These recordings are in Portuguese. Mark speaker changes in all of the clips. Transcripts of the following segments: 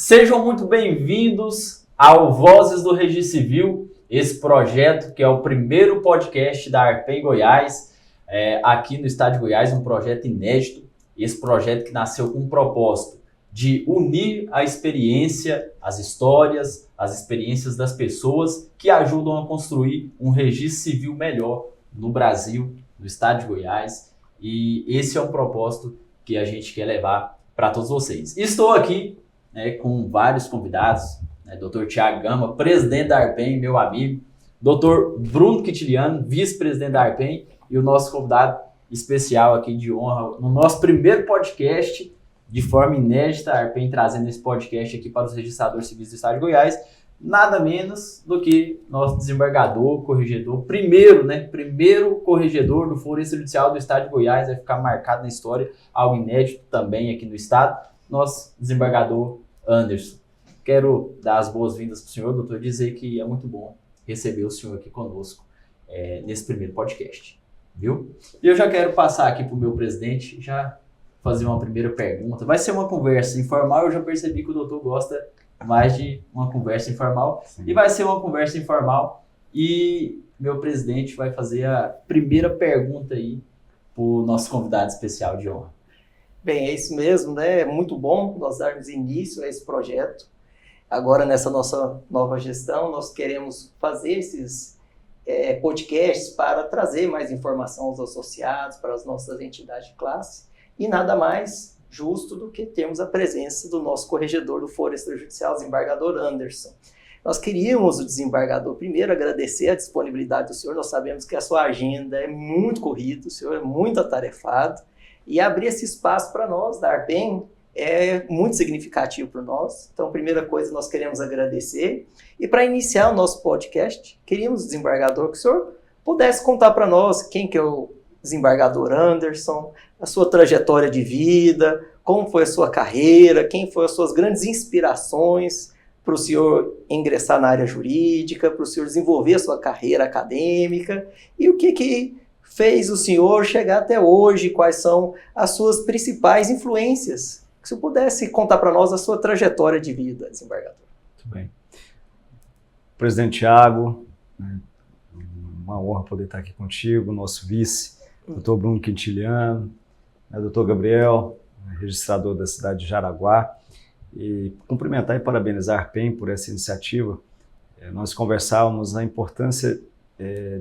Speaker 1: Sejam muito bem-vindos ao Vozes do Registro Civil, esse projeto que é o primeiro podcast da Arpen Goiás, aqui no estado de Goiás, um projeto inédito. Esse projeto que nasceu com o propósito de unir a experiência, as histórias, as experiências das pessoas que ajudam a construir um registro civil melhor no Brasil, no estado de Goiás. E esse é um propósito que a gente quer levar para todos vocês. Estou aqui com vários convidados, Dr. Thiago Gama, presidente da Arpen, meu amigo, Dr. Bruno Quintiliano, vice-presidente da Arpen, e o nosso convidado especial aqui de honra, no nosso primeiro podcast, de forma inédita, a Arpen trazendo esse podcast aqui para os registradores civis do estado de Goiás, nada menos do que nosso desembargador, corregedor, primeiro corregedor do Foro Extrajudicial do estado de Goiás, vai ficar marcado na história, algo inédito também aqui no estado, nosso desembargador Anderson. Quero dar as boas-vindas para o senhor, doutor, dizer que é muito bom receber o senhor aqui conosco nesse primeiro podcast, viu? E eu já quero passar aqui para o meu presidente, já fazer uma primeira pergunta. Vai ser uma conversa informal, eu já percebi que o doutor gosta mais de uma conversa informal. Sim. E vai ser uma conversa informal e meu presidente vai fazer a primeira pergunta aí para o nosso convidado especial de honra.
Speaker 2: Bem, é isso mesmo, né? É muito bom nós darmos início a esse projeto. Agora, nessa nossa nova gestão, nós queremos fazer esses podcasts para trazer mais informação aos associados, para as nossas entidades de classe, e nada mais justo do que termos a presença do nosso corregedor do Foro Extrajudicial, o desembargador Anderson. Nós queríamos, o desembargador, primeiro agradecer a disponibilidade do senhor, nós sabemos que a sua agenda é muito corrida, o senhor é muito atarefado, e abrir esse espaço para nós, da Arpen, é muito significativo para nós. Então, primeira coisa, nós queremos agradecer. E para iniciar o nosso podcast, queríamos, desembargador, que o senhor pudesse contar para nós quem que é o desembargador Anderson, a sua trajetória de vida, como foi a sua carreira, quem foram as suas grandes inspirações para o senhor ingressar na área jurídica, para o senhor desenvolver a sua carreira acadêmica, e o que fez o senhor chegar até hoje, quais são as suas principais influências. Se eu pudesse contar para nós a sua trajetória de vida, desembargador.
Speaker 3: Muito bem. Presidente Thiago, uma honra poder estar aqui contigo, nosso vice, doutor Bruno Quintiliano, doutor Gabriel, registrador da cidade de Jaraguá, e cumprimentar e parabenizar a Arpen por essa iniciativa. Nós conversávamos a importância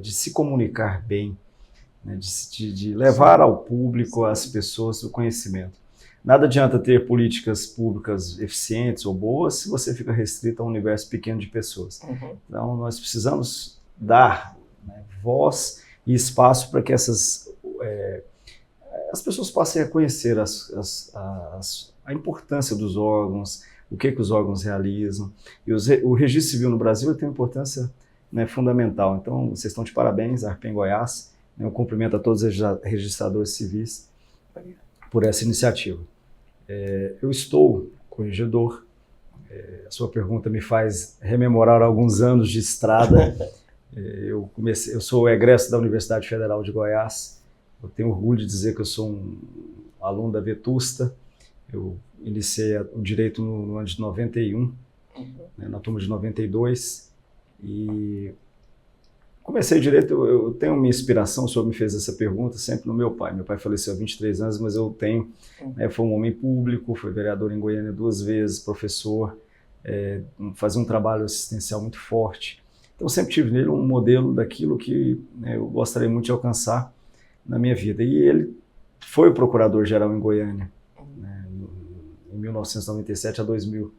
Speaker 3: de se comunicar bem, de levar ao público, às pessoas, o conhecimento. Nada adianta ter políticas públicas eficientes ou boas se você fica restrito a um universo pequeno de pessoas. Uhum. Então, nós precisamos dar voz e espaço para que as pessoas passem a conhecer a importância dos órgãos, o que os órgãos realizam. E o registro civil no Brasil tem uma importância fundamental. Então, vocês estão de parabéns, Arpen Goiás. Eu cumprimento a todos os registradores civis por essa iniciativa. Eu estou corregedor. A sua pergunta me faz rememorar alguns anos de estrada. Eu sou egresso da Universidade Federal de Goiás. Eu tenho orgulho de dizer que eu sou um aluno da Vetusta. Eu iniciei o direito no ano de 91, na turma de 92, e comecei direito. Eu tenho minha inspiração, o senhor me fez essa pergunta, sempre no meu pai. Meu pai faleceu há 23 anos, mas eu tenho, foi um homem público, foi vereador em Goiânia 2 vezes, professor, fazia um trabalho assistencial muito forte. Então, eu sempre tive nele um modelo daquilo que eu gostaria muito de alcançar na minha vida. E ele foi o procurador-geral em Goiânia, em 1997 a 2000.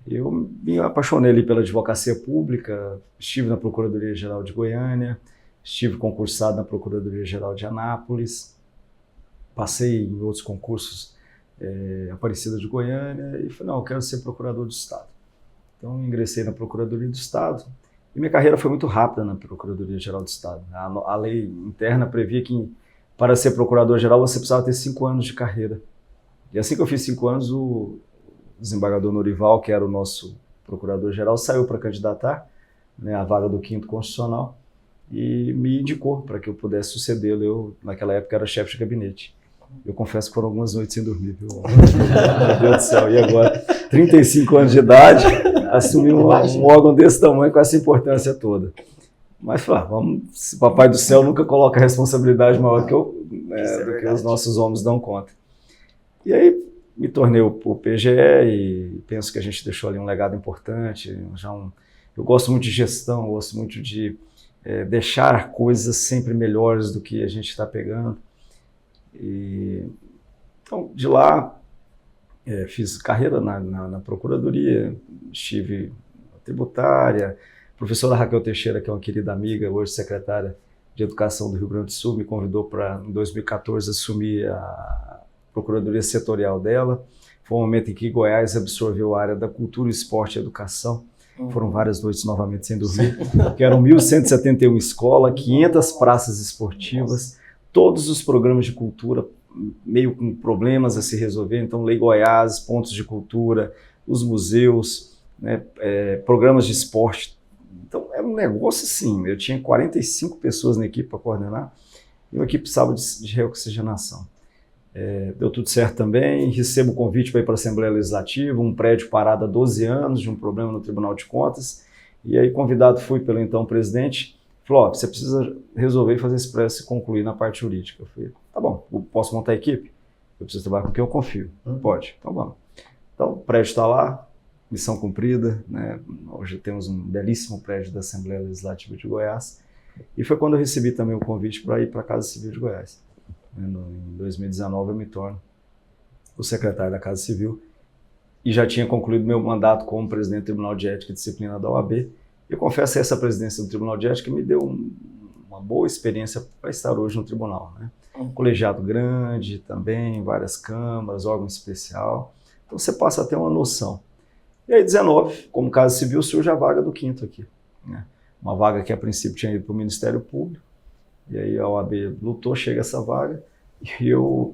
Speaker 3: Eu me apaixonei ali pela advocacia pública, estive na Procuradoria-Geral de Goiânia, estive concursado na Procuradoria-Geral de Anápolis, passei em outros concursos, Aparecida de Goiânia, e falei, não, eu quero ser procurador do Estado. Então, ingressei na Procuradoria do Estado, e minha carreira foi muito rápida na Procuradoria-Geral do Estado. A lei interna previa que, para ser procurador-geral, você precisava ter 5 anos de carreira. E assim que eu fiz 5 anos, o desembargador Norival, que era o nosso procurador-geral, saiu para candidatar a vaga do 5º Constitucional e me indicou para que eu pudesse sucedê-lo. Eu, naquela época, era chefe de gabinete. Eu confesso que foram algumas noites sem dormir, viu? Meu Deus do céu, e agora? 35 anos de idade, assumir um órgão desse tamanho com essa importância toda. Mas, vamos, se o Papai do Céu nunca coloca responsabilidade maior do que os nossos homens dão conta. E aí me tornei o PGE e penso que a gente deixou ali um legado importante. Eu gosto muito de gestão, gosto muito de deixar coisas sempre melhores do que a gente está pegando. Então, de lá, fiz carreira na Procuradoria, estive na tributária. A professora Raquel Teixeira, que é uma querida amiga, hoje secretária de Educação do Rio Grande do Sul, me convidou para, em 2014, assumir a Procuradoria Setorial dela. Foi um momento em que Goiás absorveu a área da cultura, esporte e educação. Foram várias noites novamente sem dormir, porque eram 1.171 escolas, 500 praças esportivas, todos os programas de cultura meio com problemas a se resolver. Então, Lei Goiás, pontos de cultura, os museus, né, programas de esporte. Então, era um negócio assim. Eu tinha 45 pessoas na equipe para coordenar e uma equipe precisava de reoxigenação. Deu tudo certo também, recebo o convite para ir para a Assembleia Legislativa, um prédio parado há 12 anos de um problema no Tribunal de Contas, e aí convidado fui pelo então presidente, falou, você precisa resolver e fazer esse prédio se concluir na parte jurídica. Eu falei, tá bom, posso montar a equipe? Eu preciso trabalhar com quem eu confio. Pode, então vamos. Então o prédio está lá, missão cumprida, né? Hoje temos um belíssimo prédio da Assembleia Legislativa de Goiás, e foi quando eu recebi também o convite para ir para a Casa Civil de Goiás. Em 2019 eu me torno o secretário da Casa Civil e já tinha concluído meu mandato como presidente do Tribunal de Ética e Disciplina da OAB. Eu confesso que essa presidência do Tribunal de Ética me deu uma boa experiência para estar hoje no tribunal, né? Colegiado grande também, várias câmaras, órgão especial, então você passa a ter uma noção. E aí 19, como Casa Civil, surge a vaga do 5º aqui, né? Uma vaga que a princípio tinha ido para o Ministério Público. E aí a OAB lutou, chega essa vaga, e eu,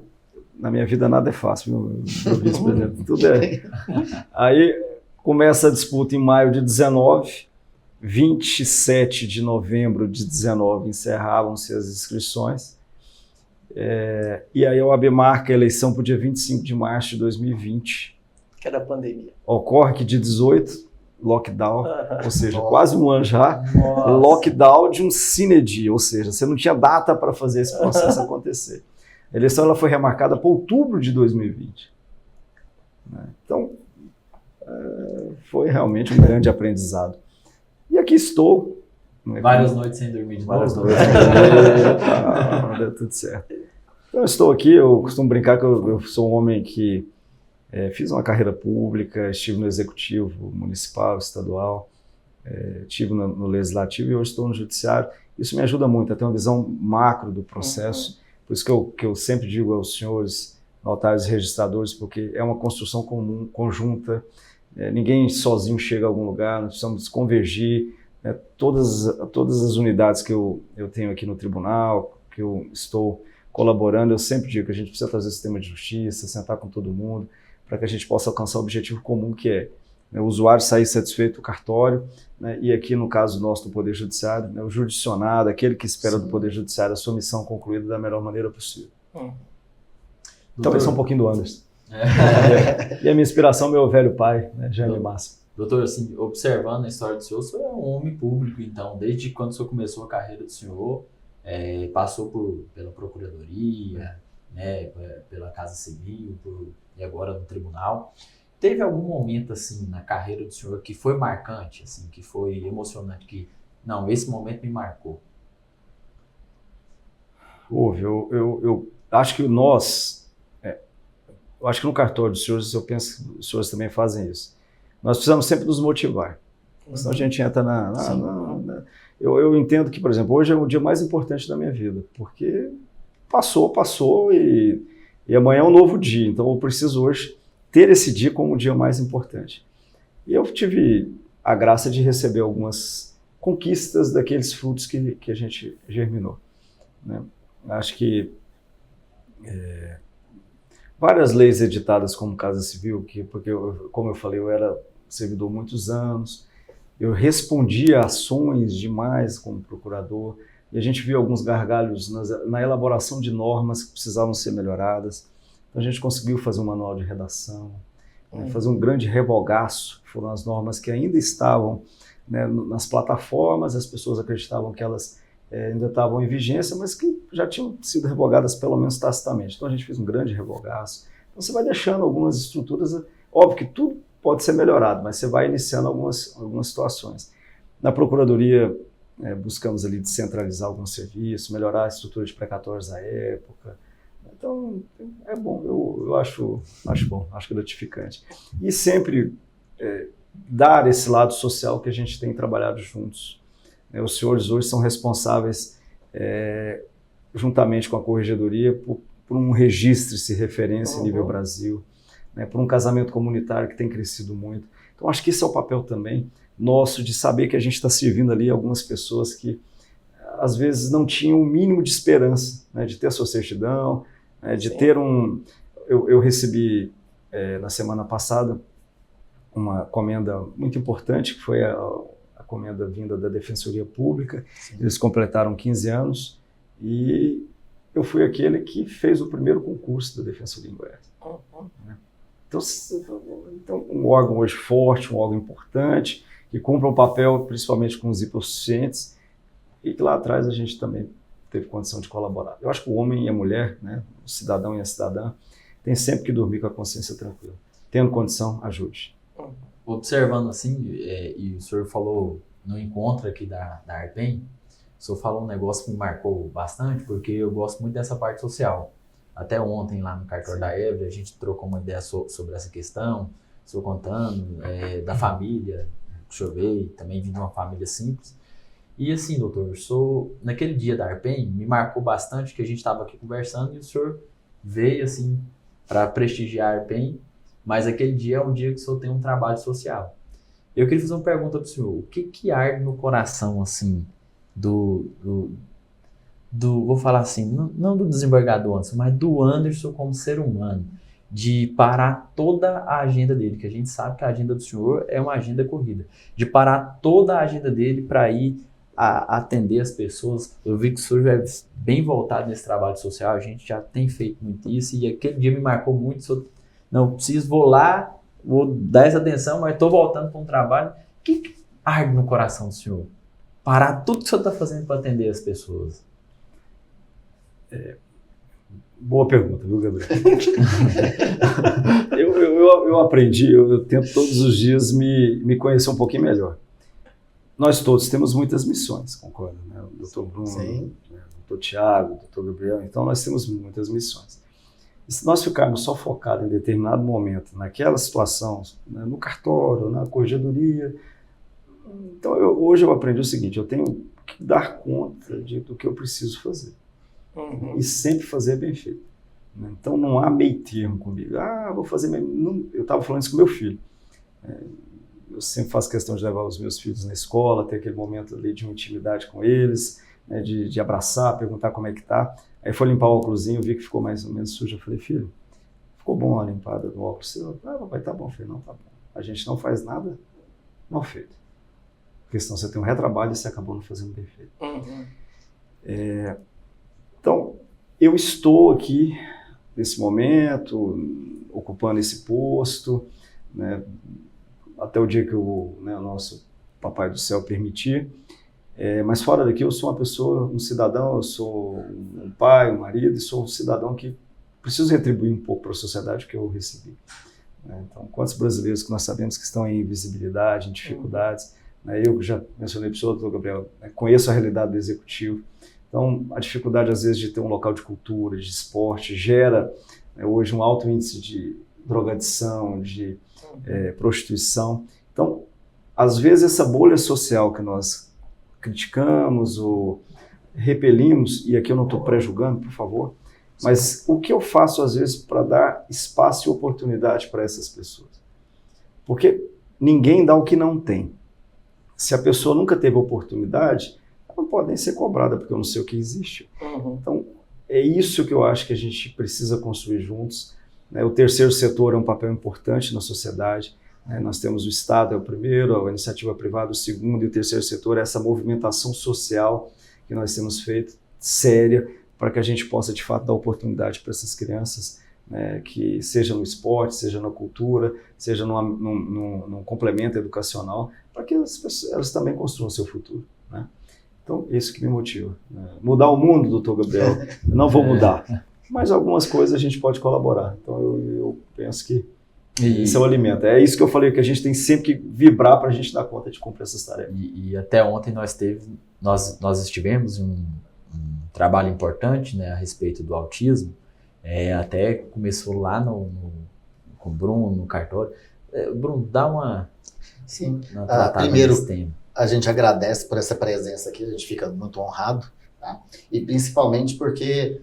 Speaker 3: na minha vida nada é fácil, meu vice-presidente, tudo é. Aí começa a disputa em maio de 19, 27 de novembro de 19 encerravam-se as inscrições, e aí a OAB marca a eleição para o dia 25 de março de 2020.
Speaker 2: Que era a pandemia.
Speaker 3: Ocorre que dia 18, lockdown, ou seja, quase um ano já,
Speaker 2: Nossa.
Speaker 3: Lockdown de um sine die, ou seja, você não tinha data para fazer esse processo acontecer. A eleição ela foi remarcada para outubro de 2020. Então, foi realmente um grande aprendizado. E aqui estou.
Speaker 1: Várias noites sem dormir de novo.
Speaker 3: Várias noites sem dormir, deu tudo certo. Então, eu estou aqui, eu costumo brincar que eu sou um homem que fiz uma carreira pública, estive no executivo municipal, estadual, estive no legislativo e hoje estou no judiciário. Isso me ajuda muito a ter uma visão macro do processo. Por isso que eu sempre digo aos senhores notários e registradores, porque é uma construção comum, conjunta. Ninguém sozinho chega a algum lugar, nós precisamos convergir. Todas as unidades que eu tenho aqui no tribunal, que eu estou colaborando, eu sempre digo que a gente precisa trazer o sistema de justiça, sentar com todo mundo, para que a gente possa alcançar o objetivo comum que é o usuário sair satisfeito do cartório, né, e aqui no caso nosso do Poder Judiciário, né, o judicionado, aquele que espera do Poder Judiciário a sua missão concluída da melhor maneira possível. Então esse é um pouquinho do Anderson. E a minha inspiração, meu velho pai, né, Jaime Massa.
Speaker 1: Doutor, assim, observando a história do senhor, o senhor é um homem público, então, desde quando o senhor começou a carreira do senhor, passou pela Procuradoria, né, pela Casa Civil, e agora no Tribunal. Teve algum momento, assim, na carreira do senhor que foi marcante, assim, que foi emocionante, que, não, esse momento me marcou?
Speaker 3: Houve, eu acho que eu acho que no cartório dos senhores, eu penso que os senhores também fazem isso. Nós precisamos sempre nos motivar, senão a gente entra Eu entendo que, por exemplo, hoje é o dia mais importante da minha vida, porque passou e amanhã é um novo dia, então eu preciso hoje ter esse dia como o dia mais importante. E eu tive a graça de receber algumas conquistas daqueles frutos que a gente germinou, né? Acho que várias leis editadas como Casa Civil, porque como eu falei, eu era servidor muitos anos, Eu respondia a ações demais como procurador, e a gente viu alguns gargalos na elaboração de normas que precisavam ser melhoradas. Então a gente conseguiu fazer um manual de redação, fazer um grande revogaço, que foram as normas que ainda estavam, né, nas plataformas, as pessoas acreditavam que elas ainda estavam em vigência, mas que já tinham sido revogadas pelo menos tacitamente. Então a gente fez um grande revogaço. Então você vai deixando algumas estruturas, óbvio que tudo pode ser melhorado, mas você vai iniciando algumas situações. Na Procuradoria, buscamos ali descentralizar alguns serviços, melhorar a estrutura de precatórios à época. Então, é bom, eu acho bom, acho gratificante. E sempre dar esse lado social que a gente tem trabalhado juntos. Os senhores hoje são responsáveis, juntamente com a Corregedoria, por um registro-se referência em nível Brasil, né, por um casamento comunitário que tem crescido muito. Então, acho que esse é o papel também nosso, de saber que a gente está servindo ali algumas pessoas que, às vezes, não tinham o mínimo de esperança, né, de ter a sua certidão, de ter um... Eu recebi, na semana passada, uma comenda muito importante, que foi a comenda vinda da Defensoria Pública. Sim. Eles completaram 15 anos e eu fui aquele que fez o primeiro concurso da Defensoria em Goiás. Então, um órgão hoje forte, um órgão importante, que cumpre um papel principalmente com os hipossuficientes, e que lá atrás a gente também teve condição de colaborar. Eu acho que o homem e a mulher, né, o cidadão e a cidadã, tem sempre que dormir com a consciência tranquila. Tendo condição, ajude.
Speaker 1: Observando assim, e o senhor falou no encontro aqui da ARPEN, o senhor falou um negócio que me marcou bastante, porque eu gosto muito dessa parte social. Até ontem, lá no cartório da Évora, a gente trocou uma ideia sobre essa questão, o senhor contando da família, deixa eu ver, também vim de uma família simples. E assim, doutor, naquele dia da ARPEN, me marcou bastante que a gente estava aqui conversando e o senhor veio assim para prestigiar a ARPEN, mas aquele dia é um dia que o senhor tem um trabalho social. Eu queria fazer uma pergunta para o senhor, o que arde no coração, assim, vou falar assim, não do desembargador Anderson, mas do Anderson como ser humano, de parar toda a agenda dele, que a gente sabe que a agenda do senhor é uma agenda corrida, de parar toda a agenda dele para ir atender as pessoas. Eu vi que o senhor já é bem voltado nesse trabalho social, a gente já tem feito muito isso, e aquele dia me marcou muito, senhor, não preciso, vou lá, vou dar essa atenção, mas estou voltando para um trabalho. O que arde no coração do senhor? Parar tudo que o senhor está fazendo para atender as pessoas.
Speaker 3: Boa pergunta, viu, Gabriel? eu aprendi, eu tento todos os dias me conhecer um pouquinho melhor. Nós todos temos muitas missões, concorda? Né? O doutor Bruno, né? O doutor Tiago, o doutor Gabriel, então nós temos muitas missões. E se nós ficarmos só focados em determinado momento, naquela situação, né, no cartório, na corregedoria, então hoje eu aprendi o seguinte, eu tenho que dar conta do que eu preciso fazer. E sempre fazer bem feito. Né? Então não há meio termo comigo. Vou fazer... Eu estava falando isso com meu filho. Eu sempre faço questão de levar os meus filhos na escola, ter aquele momento ali de intimidade com eles, né, de abraçar, perguntar como é que tá. Aí foi limpar o óculosinho, vi que ficou mais ou menos sujo. Eu falei, filho, ficou bom a limpada do óculos seu? Papai, tá bom. Eu falei, não, tá bom. A gente não faz nada mal feito. Porque senão você tem um retrabalho e você acabou não fazendo bem feito. Então, eu estou aqui, nesse momento, ocupando esse posto, né, até o dia que o nosso Papai do Céu permitir. Mas fora daqui, eu sou uma pessoa, um cidadão, eu sou um pai, um marido, e sou um cidadão que preciso retribuir um pouco para a sociedade que eu recebi. Então, quantos brasileiros que nós sabemos que estão em invisibilidade, em dificuldades, né, eu já mencionei para o senhor, doutor Gabriel, conheço a realidade do executivo. Então, a dificuldade, às vezes, de ter um local de cultura, de esporte, gera hoje um alto índice de drogadição, de prostituição. Então, às vezes, essa bolha social que nós criticamos ou repelimos, e aqui eu não estou pré-julgando, por favor, mas o que eu faço, às vezes, para dar espaço e oportunidade para essas pessoas? Porque ninguém dá o que não tem. Se a pessoa nunca teve oportunidade, não pode nem ser cobrada, porque eu não sei o que existe. Então, é isso que eu acho que a gente precisa construir juntos. O terceiro setor é um papel importante na sociedade. Nós temos o Estado, é o primeiro, a iniciativa privada, o segundo, e o terceiro setor, essa movimentação social que nós temos feito, séria, para que a gente possa, de fato, dar oportunidade para essas crianças, né, que seja no esporte, seja na cultura, seja num complemento educacional, para que elas também construam o seu futuro, né? Então, isso que me motiva. Mudar o mundo, doutor Gabriel, eu não vou mudar, mas algumas coisas a gente pode colaborar. Então, eu penso que isso é o alimento. É isso que eu falei, que a gente tem sempre que vibrar para a gente dar conta de cumprir essas tarefas.
Speaker 1: E até ontem nós estivemos em um trabalho importante, né, a respeito do autismo. Até começou lá com o Bruno, no cartório. Bruno, dá uma...
Speaker 4: Sim.
Speaker 1: Primeiro,
Speaker 4: a gente agradece por essa presença aqui, a gente fica muito honrado, tá? E principalmente porque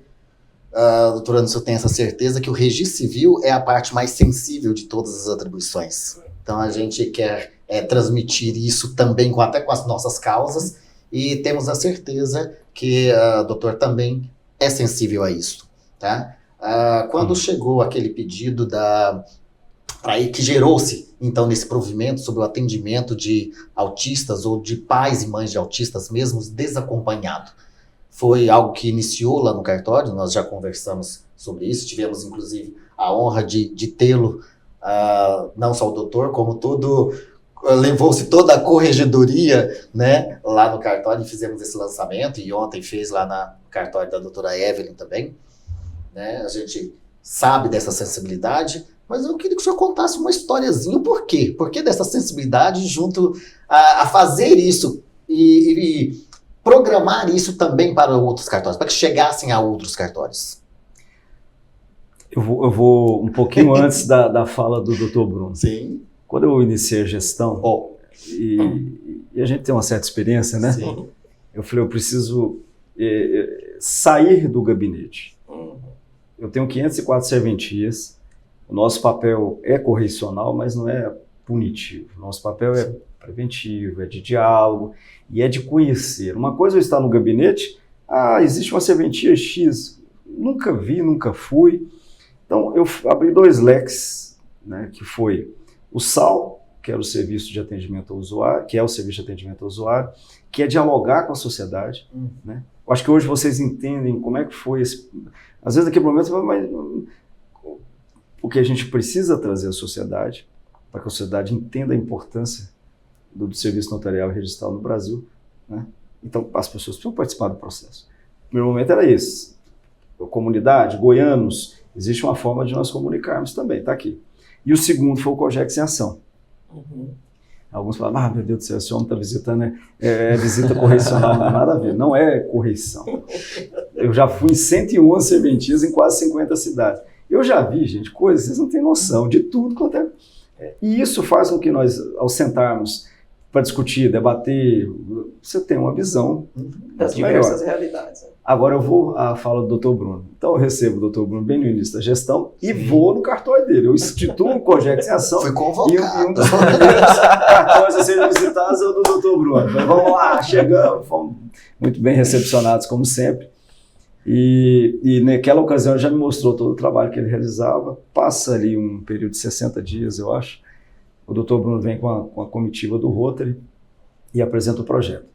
Speaker 4: doutor Anderson tem essa certeza que o registro civil é a parte mais sensível de todas as atribuições. Então a gente quer transmitir isso também até com as nossas causas, e temos a certeza que o doutor também é sensível a isso, tá? Quando chegou aquele pedido que gerou-se, então, nesse provimento sobre o atendimento de autistas ou de pais e mães de autistas mesmo desacompanhados, foi algo que iniciou lá no cartório, nós já conversamos sobre isso, tivemos inclusive a honra de tê-lo, não só o doutor, como levou-se toda a corregedoria, né, lá no cartório, e fizemos esse lançamento, e ontem fez lá no cartório da doutora Evelyn também, né? A gente sabe dessa sensibilidade, mas eu queria que o senhor contasse uma historiazinha, por quê? Por que dessa sensibilidade junto a fazer isso e programar isso também para outros cartórios, para que chegassem a outros cartórios?
Speaker 3: Eu vou um pouquinho antes da fala do Dr. Bruno.
Speaker 4: Sim.
Speaker 3: Quando eu iniciei a gestão, e a gente tem uma certa experiência, né?
Speaker 4: Sim.
Speaker 3: Eu falei, eu preciso sair do gabinete. Eu tenho 504 serventias, o nosso papel é correcional, mas não é punitivo. O nosso papel é preventivo, é de diálogo e é de conhecer. Uma coisa é eu estar no gabinete, existe uma serventia X, nunca vi, nunca fui. Então, eu abri 2 leques, né, que foi o SAL, que era o Serviço de Atendimento ao Usuário, que é o Serviço de Atendimento ao Usuário, que é dialogar com a sociedade, né? Eu acho que hoje vocês entendem como é que foi esse... Às vezes, naquele momento, você fala, mas... Porque a gente precisa trazer a sociedade, para que a sociedade entenda a importância do serviço notarial e registral no Brasil, né? Então, as pessoas precisam participar do processo. O primeiro momento era esse. A comunidade, goianos, existe uma forma de nós comunicarmos também, está aqui. E o segundo foi o COGEX em ação. Alguns falam, meu Deus do céu, esse homem está visitando, visita correcional, não é nada a ver, não é correição. Eu já fui em 111 serventias em quase 50 cidades. Eu já vi, gente, coisas, vocês não têm noção de tudo quanto é. E isso faz com que nós, ao sentarmos para discutir, debater, você tem uma visão
Speaker 2: das diversas realidades.
Speaker 3: Agora eu vou à fala do Dr. Bruno. Então eu recebo o Dr. Bruno bem no início da gestão e vou no cartório dele. Eu instituo um COGEX em ação.
Speaker 4: Foi convocado.
Speaker 3: E um dos primeiros cartórios a serem visitados é o do Dr. Bruno. Então, vamos lá, chegamos, fomos muito bem recepcionados, como sempre. E naquela ocasião ele já me mostrou todo o trabalho que ele realizava. Passa ali um período de 60 dias, eu acho. O Dr. Bruno vem com a comitiva do Rotary e apresenta o projeto.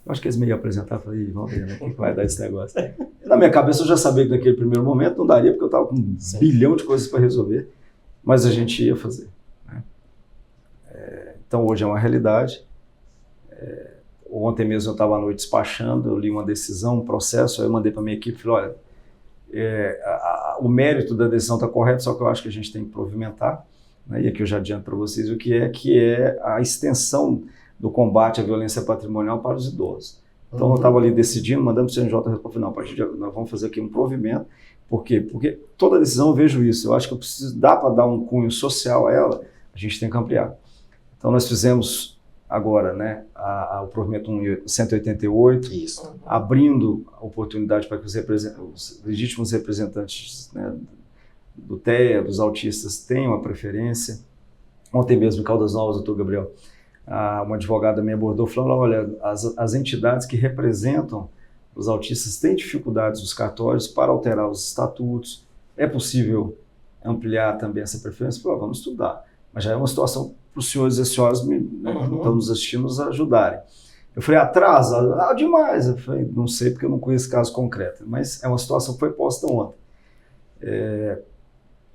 Speaker 3: Eu acho que eles me iam apresentar, falei, vamos ver, né, o que vai dar esse negócio. Na minha cabeça eu já sabia que naquele primeiro momento não daria, porque eu estava com um bilhão de coisas para resolver, mas a gente ia fazer, né? Então hoje é uma realidade. Ontem mesmo eu estava à noite despachando, eu li uma decisão, um processo, aí eu mandei para a minha equipe e falei, olha, o mérito da decisão está correto, só que eu acho que a gente tem que provimentar, né? E aqui eu já adianto para vocês o que é a extensão do combate à violência patrimonial para os idosos. Então eu estava ali decidindo, mandando para o CNJ a resposta final, a partir de nós vamos fazer aqui um provimento. Por quê? Porque toda decisão eu vejo isso, eu acho que eu preciso, dá para dar um cunho social a ela, a gente tem que ampliar. Então nós fizemos agora, né, o provimento 188,
Speaker 4: isso,
Speaker 3: abrindo a oportunidade para que os legítimos representantes, né, do TEA, dos autistas, tenham a preferência. Ontem mesmo, em Caldas Novas, doutor Gabriel, uma advogada me abordou falando, olha, as entidades que representam os autistas têm dificuldades nos cartórios para alterar os estatutos, é possível ampliar também essa preferência? Falei, vamos estudar, mas já é uma situação para os senhores e as senhoras que estão nos assistindo nos ajudarem. Eu falei, atrasa? Demais. Eu falei, não sei porque eu não conheço caso concreto, mas é uma situação que foi posta ontem.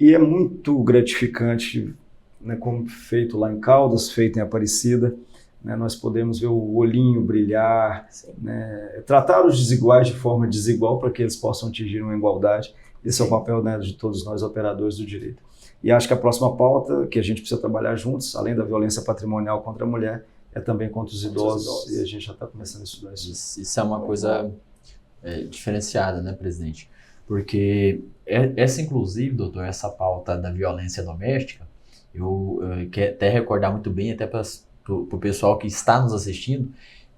Speaker 3: E é muito gratificante, né, como feito lá em Caldas, feito em Aparecida, né, nós podemos ver o olhinho brilhar, né, tratar os desiguais de forma desigual para que eles possam atingir uma igualdade. Esse é o papel, né, de todos nós operadores do direito. E acho que a próxima pauta que a gente precisa trabalhar juntos, além da violência patrimonial contra a mulher, é também contra os idosos, e a gente já está começando a estudar isso.
Speaker 1: Isso é uma coisa diferenciada, né, presidente? Porque essa, inclusive, doutor, essa pauta da violência doméstica, eu quero até recordar muito bem, até para o pessoal que está nos assistindo,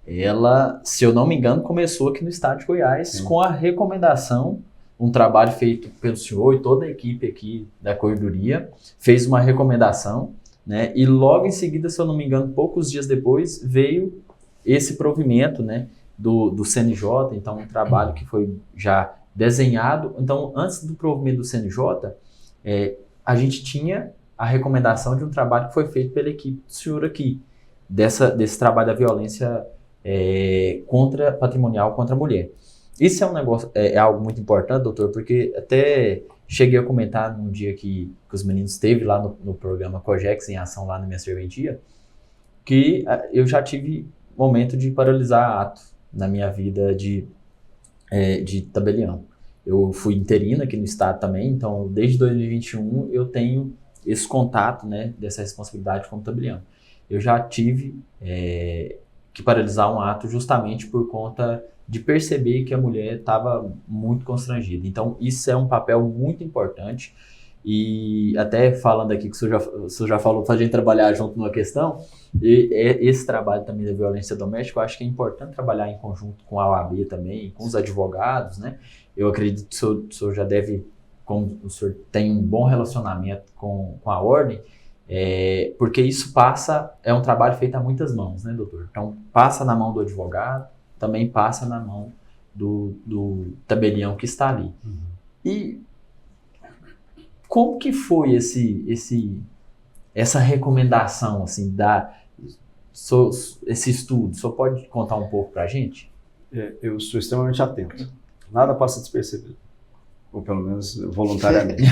Speaker 1: ela, se eu não me engano, começou aqui no estado de Goiás com a recomendação, um trabalho feito pelo senhor e toda a equipe aqui da corredoria, fez uma recomendação, né, e logo em seguida, se eu não me engano, poucos dias depois, veio esse provimento, né, do CNJ, então um trabalho que foi já desenhado. Então, antes do provimento do CNJ, a gente tinha a recomendação de um trabalho que foi feito pela equipe do senhor aqui, desse trabalho da violência patrimonial contra a mulher. Isso é um negócio, é algo muito importante, doutor, porque até cheguei a comentar num dia que os meninos esteve lá no programa Cogex em ação lá na minha serventia, que eu já tive momento de paralisar ato na minha vida de tabelião. Eu fui interino aqui no estado também, então desde 2021 eu tenho esse contato, né, dessa responsabilidade como tabelião. Eu já tive que paralisar um ato justamente por conta de perceber que a mulher estava muito constrangida. Então isso é um papel muito importante, e até falando aqui que o senhor já falou para a gente trabalhar junto numa questão, e esse trabalho também da violência doméstica, eu acho que é importante trabalhar em conjunto com a OAB também, com os advogados, né? Eu acredito que o senhor já deve, como o senhor tem um bom relacionamento com a ordem, porque isso é um trabalho feito a muitas mãos, né, doutor? Então passa na mão do advogado, também passa na mão do tabelião que está ali. E como que foi essa recomendação, assim, esse estudo? O senhor pode contar um pouco para a gente?
Speaker 3: Eu sou extremamente atento. Nada passa despercebido. Ou pelo menos voluntariamente.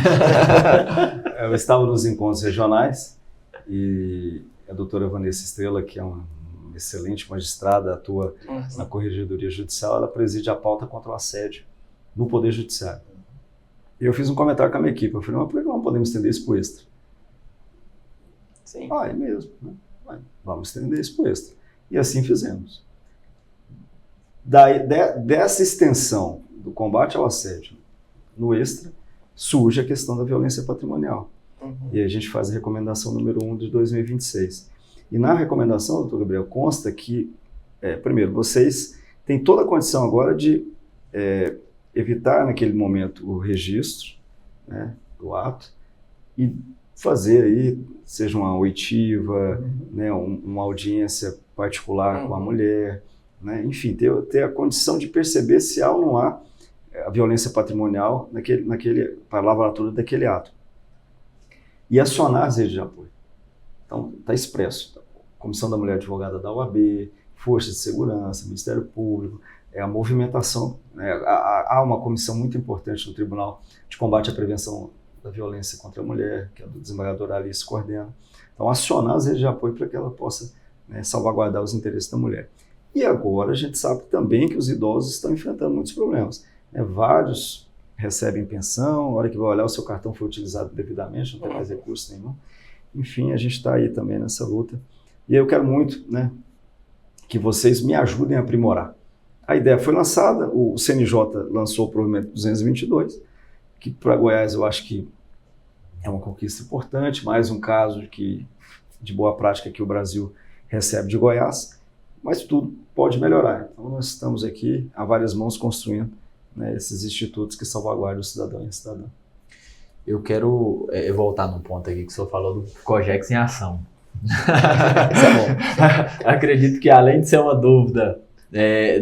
Speaker 3: Eu estava nos encontros regionais e a doutora Vanessa Estrela, que é uma excelente magistrada, atua na Corregedoria Judicial, ela preside a pauta contra o assédio no Poder Judiciário. E eu fiz um comentário com a minha equipe, eu falei, mas por que não podemos estender isso para o extra?
Speaker 2: Sim.
Speaker 3: É mesmo, né? Vamos estender isso para o extra. E assim fizemos. Dessa extensão do combate ao assédio no extra, surge a questão da violência patrimonial. E a gente faz a recomendação número 1 de 2026. E na recomendação, doutor Gabriel, consta que, primeiro, vocês têm toda a condição agora de evitar naquele momento o registro, né, do ato e fazer aí, seja uma oitiva, né, uma audiência particular com a mulher, né, enfim, ter a condição de perceber se há ou não há a violência patrimonial para a lavratura daquele ato. E acionar as redes de apoio. Então, está expresso. Comissão da Mulher Advogada da OAB, Força de Segurança, Ministério Público, a movimentação, né? Há uma comissão muito importante no Tribunal de Combate à Prevenção da Violência contra a Mulher, que é do desembargador Alice coordena. Então, acionar as redes de apoio para que ela possa, né, salvaguardar os interesses da mulher. E agora a gente sabe também que os idosos estão enfrentando muitos problemas, né? Vários recebem pensão, a hora que vai olhar o seu cartão foi utilizado devidamente, não tem mais recurso nenhum. Enfim, a gente está aí também nessa luta. E eu quero muito, né, que vocês me ajudem a aprimorar. A ideia foi lançada, o CNJ lançou o provimento 222, que para Goiás eu acho que é uma conquista importante, mais um caso de boa prática que o Brasil recebe de Goiás, mas tudo pode melhorar. Então nós estamos aqui a várias mãos construindo, né, esses institutos que salvaguardam o cidadão e a cidadã.
Speaker 1: Eu quero voltar num ponto aqui que o senhor falou do Cogex em ação.
Speaker 2: Isso é bom.
Speaker 1: Acredito que além de ser uma dúvida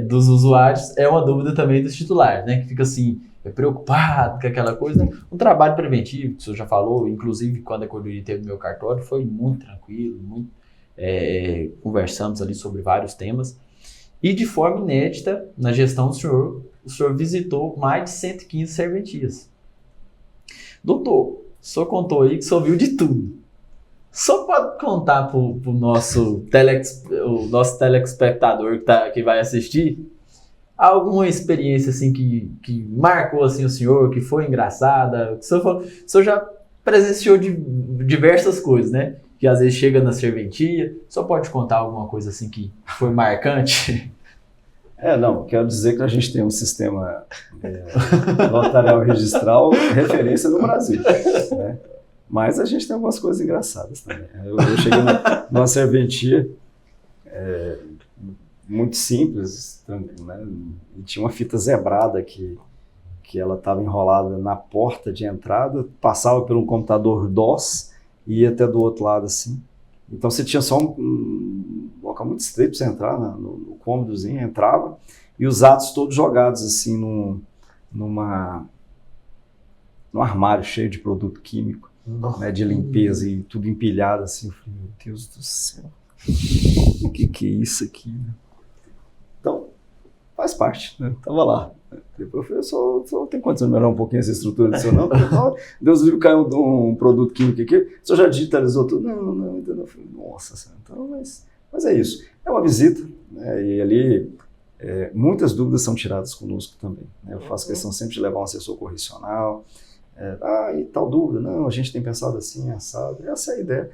Speaker 1: dos usuários é uma dúvida também dos titulares, né? Que fica assim, preocupado com aquela coisa. Um trabalho preventivo, que o senhor já falou, inclusive quando a corredoria teve meu cartório, foi muito tranquilo, conversamos ali sobre vários temas. E de forma inédita, na gestão do senhor, o senhor visitou mais de 115 serventias. Doutor, o senhor contou aí que o senhor viu de tudo. Só pode contar para o nosso telespectador que vai assistir alguma experiência assim que marcou assim, o senhor, que foi engraçada? O senhor já presenciou de diversas coisas, né? Que às vezes chega na serventia. Só pode contar alguma coisa assim que foi marcante?
Speaker 3: Não, quero dizer que a gente tem um sistema notarial registral referência no Brasil, né? Mas a gente tem algumas coisas engraçadas também. Eu cheguei numa serventia muito simples, né? E tinha uma fita zebrada que ela estava enrolada na porta de entrada, passava por um computador DOS e ia até do outro lado assim. Então você tinha só um local muito estreito para você entrar no cômodozinho, entrava, e os atos todos jogados assim num armário cheio de produto químico, né, de limpeza, e tudo empilhado assim. Eu falei, meu Deus do céu, o que é isso aqui, né? Então, faz parte, né? Tava lá. Depois eu falei, só tem condição de melhorar um pouquinho essa estrutura do senhor, não? Deus livre, caiu um produto químico aqui, o senhor já digitalizou tudo? Não, entendeu? Eu falei, nossa senhora, então, mas é isso. É uma visita, né? E ali muitas dúvidas são tiradas conosco também, né? Eu faço questão sempre de levar um assessor correcional. E tal dúvida? Não, a gente tem pensado assim, assado. Essa é a ideia.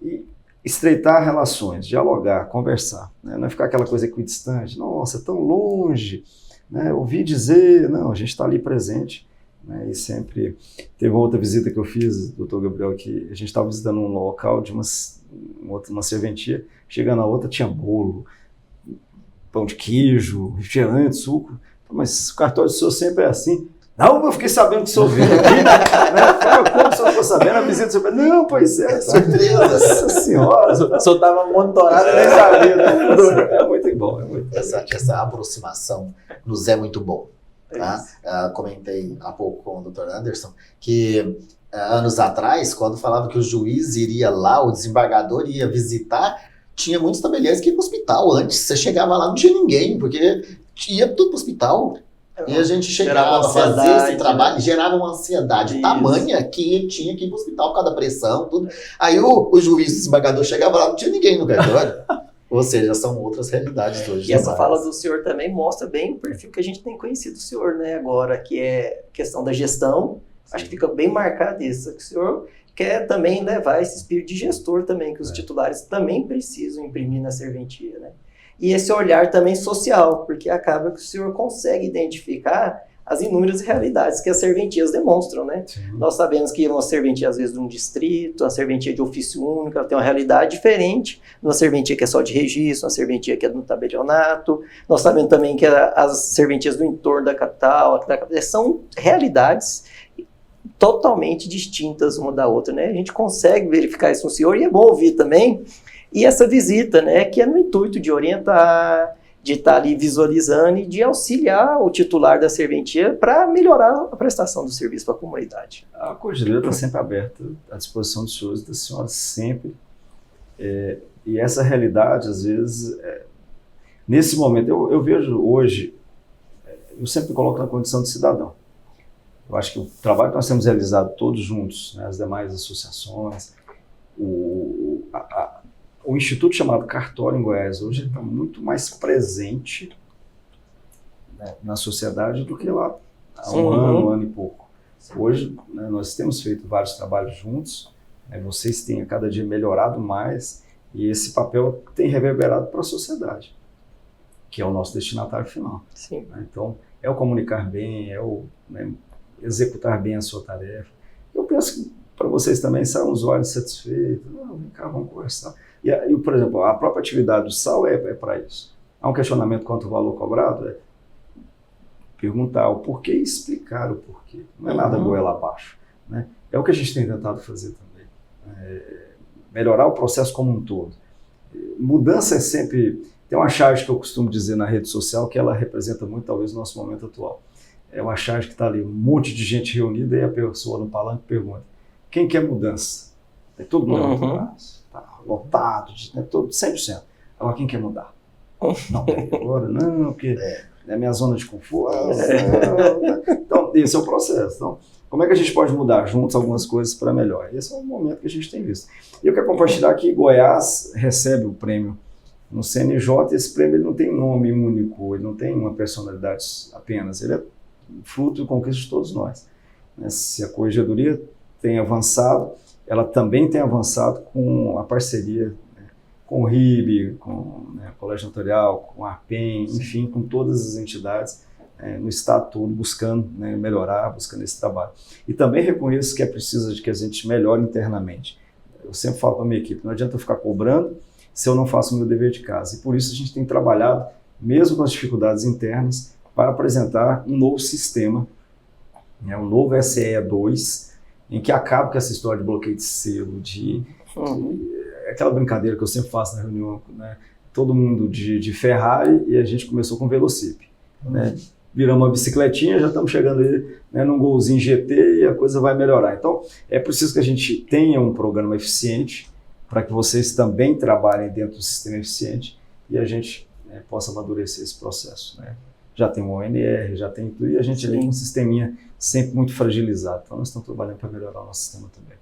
Speaker 3: E estreitar relações, dialogar, conversar, né? Não é ficar aquela coisa equidistante, nossa, é tão longe, né? Ouvi dizer, não, a gente está ali presente, né? E sempre teve uma outra visita que eu fiz, doutor Gabriel, que a gente estava visitando um local de uma serventia, chegando na outra tinha bolo, pão de queijo, refrigerante, suco. Mas o cartório do senhor sempre é assim. Não, eu fiquei sabendo que o senhor veio aqui, né? Como o senhor ficou sabendo? A visita do senhor... Não, pois é, surpresa. Nossa senhora.
Speaker 1: O senhor estava monitorado e nem sabia, né?
Speaker 3: É muito bom.
Speaker 4: Essa aproximação nos é muito bom. Tá? Comentei há pouco com o Dr. Anderson que anos atrás, quando falava que o juiz iria lá, o desembargador ia visitar, tinha muitos tabeliões que iam para o hospital antes. Você chegava lá, não tinha ninguém, porque ia tudo para o hospital. E a gente chegava a fazer esse trabalho, gerava uma ansiedade tamanha que tinha que ir para o hospital por causa da pressão, tudo. Aí o juiz, o desembargador chegava lá, não tinha ninguém no cartório. Ou seja, são outras realidades hoje.
Speaker 2: E essa fala do senhor também mostra bem o perfil que a gente tem conhecido do senhor, né? Agora, que é questão da gestão, acho que fica bem marcado isso, que o senhor quer também levar esse espírito de gestor também, que os titulares também precisam imprimir na serventia, né? E esse olhar também social, porque acaba que o senhor consegue identificar as inúmeras realidades que as serventias demonstram, né? Sim. Nós sabemos que uma serventia, às vezes, de um distrito, uma serventia de ofício único, ela tem uma realidade diferente de uma serventia que é só de registro, uma serventia que é no tabelionato. Nós sabemos também que as serventias do entorno da capital são realidades totalmente distintas uma da outra, né? A gente consegue verificar isso no senhor, e é bom ouvir também. E essa visita, né, que é no intuito de orientar, de estar ali visualizando e de auxiliar o titular da serventia para melhorar a prestação do serviço para a comunidade.
Speaker 3: A corregedoria está sempre aberta à disposição dos senhores e das senhoras, sempre. E essa realidade, às vezes, nesse momento, eu vejo hoje, eu sempre coloco na condição de cidadão. Eu acho que o trabalho que nós temos realizado todos juntos, né, as demais associações, o instituto chamado Cartório em Goiás hoje está muito mais presente, né, na sociedade do que lá há um ano e pouco. Hoje, né, nós temos feito vários trabalhos juntos, né, vocês têm a cada dia melhorado mais, e esse papel tem reverberado para a sociedade, que é o nosso destinatário final.
Speaker 2: Sim.
Speaker 3: Né? Então, é o comunicar bem, executar bem a sua tarefa. Eu penso que para vocês também saiam os olhos satisfeitos, vem cá, vamos conversar. E, por exemplo, a própria atividade do SAL é para isso. Há um questionamento quanto ao valor cobrado, perguntar o porquê e explicar o porquê. Não é nada goela abaixo, né? É o que a gente tem tentado fazer também. Melhorar o processo como um todo. Mudança é sempre... Tem uma charge que eu costumo dizer na rede social que ela representa muito, talvez, o nosso momento atual. É uma charge que está ali, um monte de gente reunida e a pessoa no palanque pergunta: quem quer mudança? É todo mundo está lotado, todo 100%. Agora, quem quer mudar? Não, agora não, porque é minha zona de conforto. Então, esse é o processo. Então, como é que a gente pode mudar juntos algumas coisas para melhor? Esse é o momento que a gente tem visto. E eu quero compartilhar que Goiás recebe o prêmio no CNJ, e esse prêmio ele não tem nome único, ele não tem uma personalidade apenas, ele é fruto e conquista de todos nós. Se a Corregedoria tem avançado, ela também tem avançado com a parceria com o RIB, com o Colégio Notarial, com a ARPEN, enfim, com todas as entidades no estado todo, buscando melhorar, buscando esse trabalho. E também reconheço que é preciso que a gente melhore internamente. Eu sempre falo para a minha equipe, não adianta eu ficar cobrando se eu não faço o meu dever de casa. E por isso a gente tem trabalhado, mesmo com as dificuldades internas, para apresentar um novo sistema, um novo SE2, em que acaba com essa história de bloqueio de selo, aquela brincadeira que eu sempre faço na reunião, todo mundo de Ferrari, e a gente começou com Velocip. Viramos uma bicicletinha, já estamos chegando aí num golzinho GT e a coisa vai melhorar. Então, é preciso que a gente tenha um programa eficiente, para que vocês também trabalhem dentro do sistema eficiente e a gente possa amadurecer esse processo. Já tem um ONR, já tem tudo, e a gente tem um sisteminha sempre muito fragilizado. Então, nós estamos trabalhando para melhorar o nosso sistema também.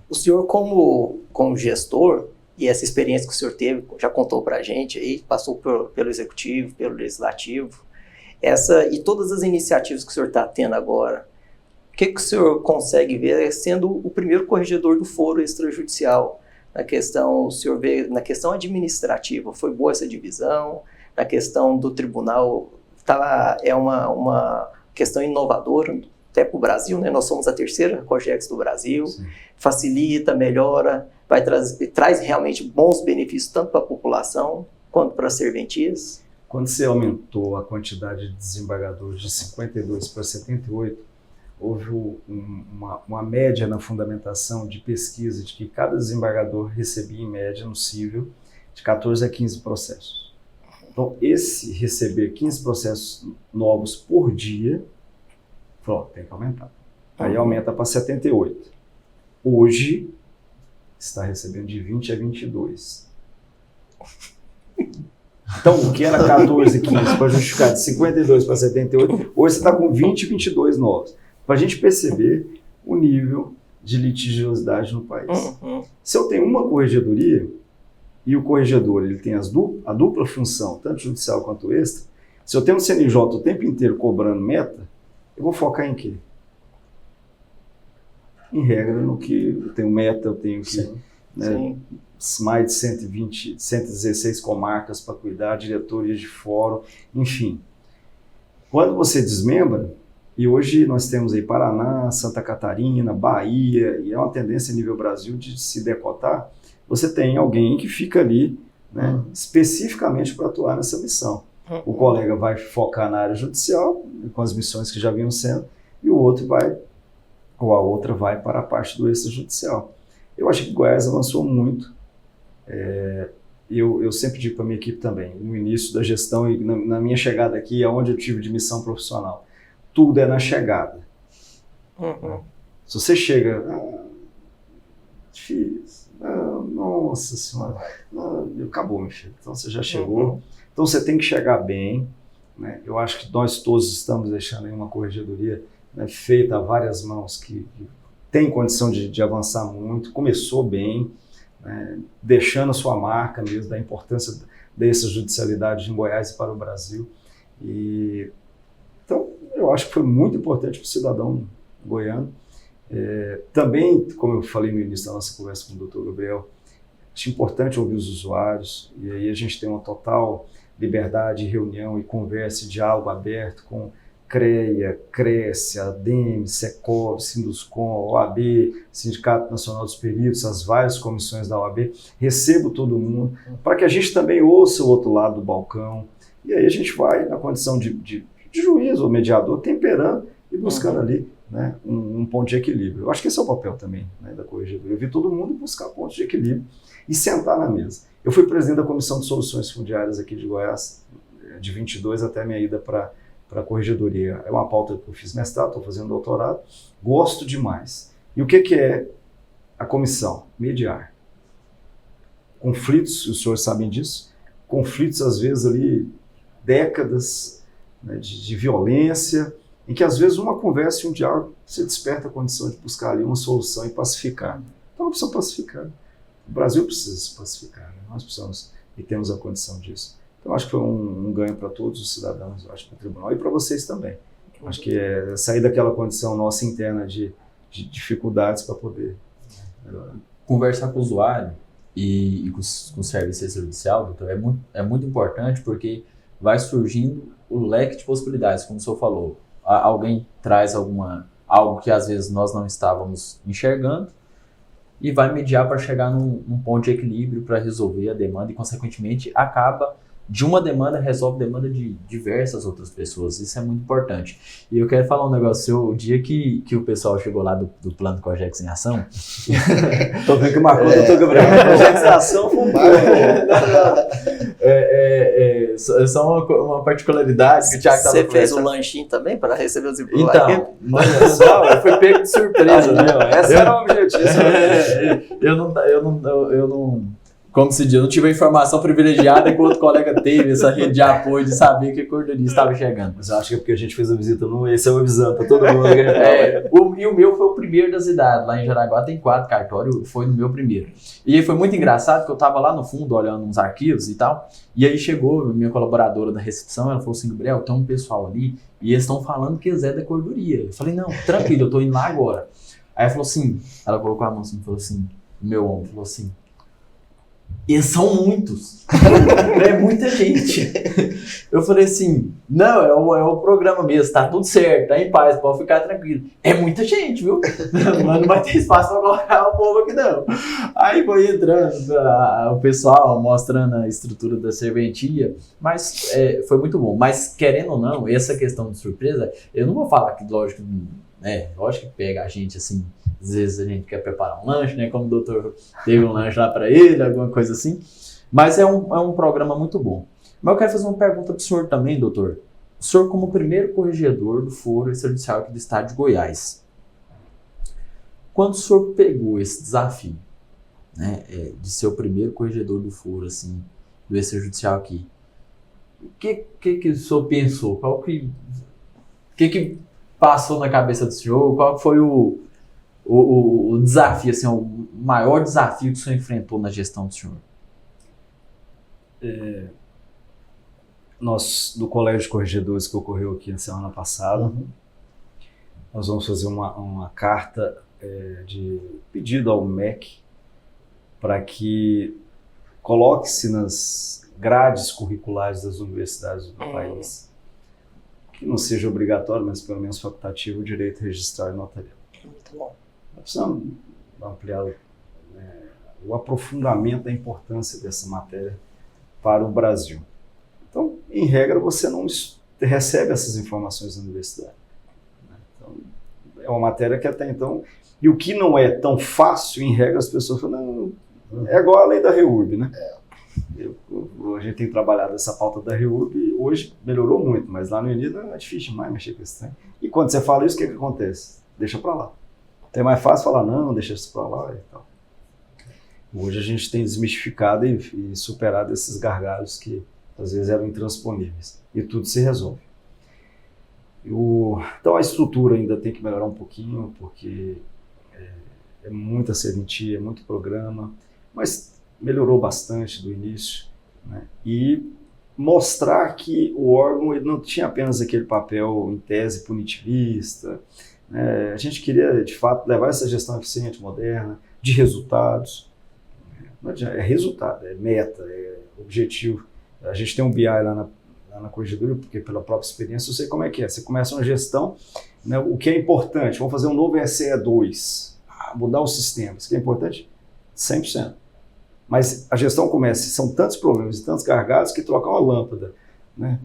Speaker 2: O senhor, como gestor, e essa experiência que o senhor teve, já contou para a gente, aí, passou pelo Executivo, pelo Legislativo, e todas as iniciativas que o senhor está tendo agora, o que o senhor consegue ver sendo o primeiro corregedor do foro extrajudicial? O senhor vê na questão administrativa, foi boa essa divisão? Na questão do tribunal, é uma questão inovadora, até para o Brasil, nós somos a terceira COGEX do Brasil. Sim. Facilita, melhora, traz realmente bons benefícios tanto para a população quanto para as serventias.
Speaker 3: Quando você aumentou a quantidade de desembargadores de 52 para 78, houve uma média na fundamentação de pesquisa de que cada desembargador recebia, em média, no cível, de 14 a 15 processos. Então, esse receber 15 processos novos por dia, tem que aumentar. Aí aumenta para 78. Hoje, está recebendo de 20 a 22. Então, o que era 14 e 15 para justificar de 52 para 78, hoje você está com 20 e 22 novos. Para a gente perceber o nível de litigiosidade no país. Se eu tenho uma corregedoria, e o corregedor ele tem a dupla função, tanto judicial quanto extra, se eu tenho um CNJ o tempo inteiro cobrando meta, eu vou focar em quê? Em regra, no que eu tenho meta, eu tenho que... mais de 120, 116 comarcas para cuidar, diretorias de fórum, enfim. Quando você desmembra, e hoje nós temos aí Paraná, Santa Catarina, Bahia, e é uma tendência a nível Brasil de se decotar, você tem alguém que fica ali especificamente para atuar nessa missão. O colega vai focar na área judicial, com as missões que já vinham sendo, e o outro ou a outra vai para a parte do extrajudicial. Eu acho que Goiás avançou muito. Eu sempre digo para a minha equipe também, no início da gestão e na minha chegada aqui, aonde eu tive de missão profissional, tudo é na chegada. Se você chega, difícil, nossa senhora, acabou, meu filho. Então você já chegou. Então você tem que chegar bem. Eu acho que nós todos estamos deixando aí uma corregedoria feita a várias mãos que tem condição de avançar muito, começou bem, deixando a sua marca mesmo, da importância dessa judicialidade em Goiás e para o Brasil. Então, eu acho que foi muito importante para o cidadão goiano. Também, como eu falei no início da nossa conversa com o Dr. Gabriel, acho importante ouvir os usuários, e aí a gente tem uma total liberdade de reunião e conversa e diálogo aberto com CREA, Cresce, ADEME, Secov, Sinduscom, OAB, Sindicato Nacional dos Peritos, as várias comissões da OAB, recebo todo mundo, para que a gente também ouça o outro lado do balcão, e aí a gente vai na condição de juiz ou mediador, temperando e buscando ali um ponto de equilíbrio. Eu acho que esse é o papel também da corregedoria, ouvir todo mundo e buscar pontos de equilíbrio e sentar na mesa. Eu fui presidente da Comissão de Soluções Fundiárias aqui de Goiás, de 22 até a minha ida para a Corregedoria. É uma pauta que eu fiz mestrado, estou fazendo doutorado, gosto demais. E o que é a comissão? Mediar. Conflitos, os senhores sabem disso, conflitos às vezes ali, décadas, né, de violência, em que às vezes uma conversa e um diálogo se desperta a condição de buscar ali uma solução e pacificar. Então não precisa pacificar. O Brasil precisa se pacificar, né? Nós precisamos e temos a condição disso. Então acho que foi um ganho para todos os cidadãos, acho, para o tribunal e para vocês também. Acho que é sair daquela condição nossa interna de dificuldades para poder melhorar.
Speaker 1: Conversar com o usuário e com o serviço extrajudicial, doutor, é muito importante, porque vai surgindo o leque de possibilidades, como o senhor falou. Alguém traz algo que às vezes nós não estávamos enxergando e vai mediar para chegar num ponto de equilíbrio para resolver a demanda e, consequentemente, acaba de uma demanda, resolve a demanda de diversas outras pessoas. Isso é muito importante. E eu quero falar um negócio seu. O dia que o pessoal chegou lá do plano Cogex em Ação...
Speaker 3: Estou vendo que marcou o doutor Gabriel. Cogex em Ação foi um
Speaker 1: só uma particularidade que o Thiago estava
Speaker 2: Você fez um lanchinho também para receber os empregos?
Speaker 1: Então, olha só, foi pego de surpresa, né?
Speaker 3: Esse era o objetivo.
Speaker 1: Eu não... Como se diz, eu não tive a informação privilegiada que o outro colega teve, essa rede de apoio de saber que a cordonia estava chegando.
Speaker 3: Mas eu acho que é porque a gente fez a visita, esse é o avisando para todo mundo.
Speaker 1: E o meu foi o primeiro das idades. Lá em Jaraguá tem 4 cartórios, foi no meu primeiro. E aí foi muito engraçado, que eu estava lá no fundo olhando uns arquivos e tal, e aí chegou minha colaboradora da recepção, ela falou assim: Gabriel, tem um pessoal ali e eles estão falando que eles é da cordoria. Eu falei: não, tranquilo, eu estou indo lá agora. Aí ela falou assim, ela colocou a mão assim e falou assim, o meu ombro falou assim: eles são muitos, é muita gente. Eu falei assim: não, é o programa mesmo, tá tudo certo, tá em paz, pode ficar tranquilo. É muita gente, viu? Mas não vai ter espaço pra colocar o povo aqui não. Aí foi entrando o pessoal mostrando a estrutura da serventia, mas foi muito bom. Mas querendo ou não, essa questão de surpresa, eu não vou falar que lógico que pega a gente assim. Às vezes a gente quer preparar um lanche, né? Como o doutor teve um lanche lá para ele, alguma coisa assim. Mas é um programa muito bom. Mas eu quero fazer uma pergunta para o senhor também, doutor. O senhor, como primeiro corregedor do Foro Extrajudicial aqui do estado de Goiás, quando o senhor pegou esse desafio, né, de ser o primeiro corregedor do Foro, assim, do Extrajudicial aqui, o que o senhor pensou? O que passou na cabeça do senhor? Qual foi o desafio, assim, o maior desafio que o senhor enfrentou na gestão do senhor?
Speaker 3: Nós, do Colégio de Corregedores, que ocorreu aqui na semana passada, nós vamos fazer uma carta de pedido ao MEC para que coloque-se nas grades curriculares das universidades do país, que não seja obrigatório, mas pelo menos facultativo, o direito registral e notarial.
Speaker 2: Muito bom.
Speaker 3: Nós precisamos ampliar o aprofundamento da importância dessa matéria para o Brasil. Então, em regra, você não recebe essas informações na universidade. Então, é uma matéria que até então... E o que não é tão fácil, em regra, as pessoas falam, não, é igual a lei da REURB, né? A gente tem trabalhado essa pauta da REURB e hoje melhorou muito, mas lá no início é difícil demais mexer com esse trem. E quando você fala isso, o que acontece? Deixa para lá. Então é mais fácil falar, não, deixa isso para lá e tal. Hoje a gente tem desmistificado e superado esses gargalos que às vezes eram intransponíveis. E tudo se resolve. Então a estrutura ainda tem que melhorar um pouquinho, porque é muita serventia, é muito programa, mas melhorou bastante do início, né? E mostrar que o órgão ele não tinha apenas aquele papel em tese punitivista, né? A gente queria, de fato, levar essa gestão eficiente, moderna, de resultados. Não é resultado, é meta, é objetivo. A gente tem um BI lá na Corregedoria, porque pela própria experiência eu sei como é que é. Você começa uma gestão, né, o que é importante, vamos fazer um novo SE2, mudar o sistema, isso que é importante? 100%. Mas a gestão começa, são tantos problemas e tantos gargalos que trocar uma lâmpada, né,